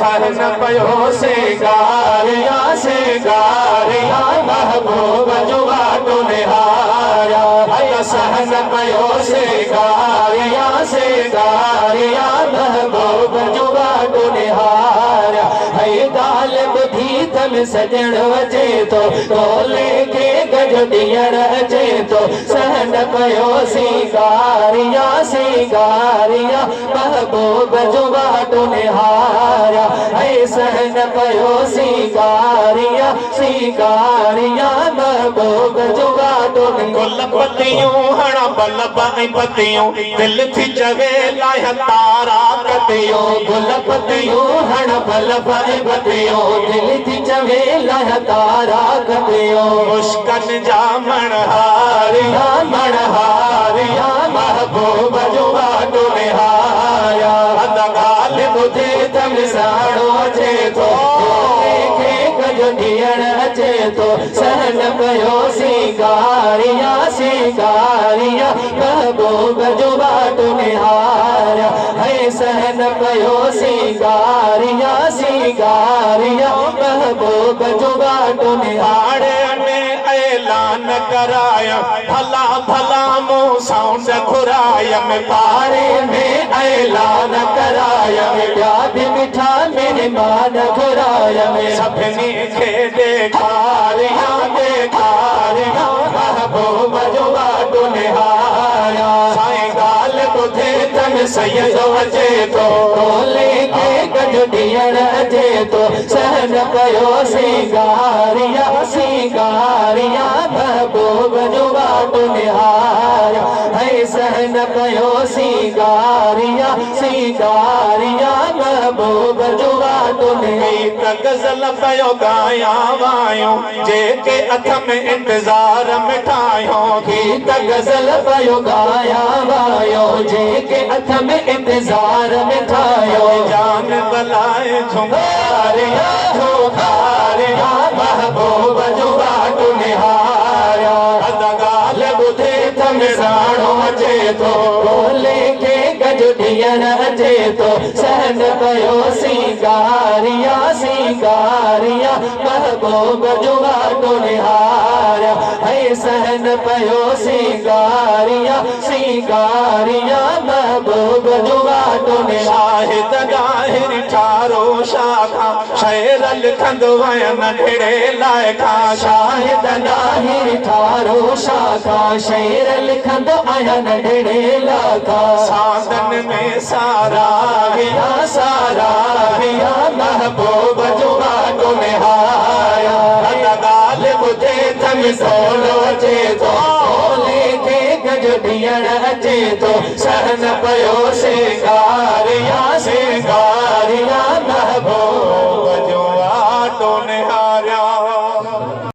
सहन पयो सिंगारिया सिंगारिया महबूब जो वाटो निहारा सहन पयो सिंगारिया सिंगारिया महबूब जो वाटो निहारा है गाल बुधी तम सजण वजे तो लेके गज दियण अचे तो सहन पयो सिंगारिया सिंगारिया महबूब जो वाटो निहारा है सहन पयो सिंगारिया सिंगारिया महबूब जो वाटो गुल पतियों हणा बल पाई पतियों दिल थी चवे लाया तारा कतियों गुल पतियों हणा बल पाई पतियों दिल थी चवे लाया तारा कतियों मुश्कन जा मनहारिया मनहारिया महबूब जो वाटो निहारा गाल बुधे तम साड़ो अचे तो लेके गज दियण अचे तो सहन पयो सिंगारिया सिंगारिया महबूब जो वाटो निहारा है सहन पयो सिंगारिया सिंगारिया महबूब जो वाटो निहारे ऐलान कराया भला भला मुँह साउंड घुराया मैं पारे में ऐलान कराया मैं प्याद मिठा मेरे मान घुराया मैं सपने के देखारिया देखारिया महबूब जो वाटो निहारा साईं गाल बुधे तन सैयद वजे तो लेके गज दियण अचे तो सहन पयो सिंगारिया सिंगारिया महबूब जो वाटो निहारा है सहन पयो सिंगारिया सिंगारिया महबूब जो वाटो निहारा गज़ल पयो गाया वायो जेके अथ में इंतजार मिठायो गीत गज़ल पयो गाया वायो जेके अथ में इंतजार मिठायो जान बलाए झुंगारिया झुंगारिया महबूब जो वाटो निहारा गाल बुधे तम साड़ो अचे तो लेके गज दियण अचे तो सहन पयो सिंगारिया सिंगारिया महबूब जो वाटो निहारा है सहन पयो सिंगारिया सिंगारिया महबूब जो वाटो शाहिद गाहिर ठारो शाखा शेर लिखंदो वयन ढेड़े लायका शाहिद गाहिर ठारो शाखा शेर लिखंदो आयन ढेड़े लाखा साधन में सारा हिया महबूब जो वाटो निहारा गाल बुधे तम सोलो अचे तो लेके गज दियण अचे तो सहन पयो सिंगारिया सिंगारिया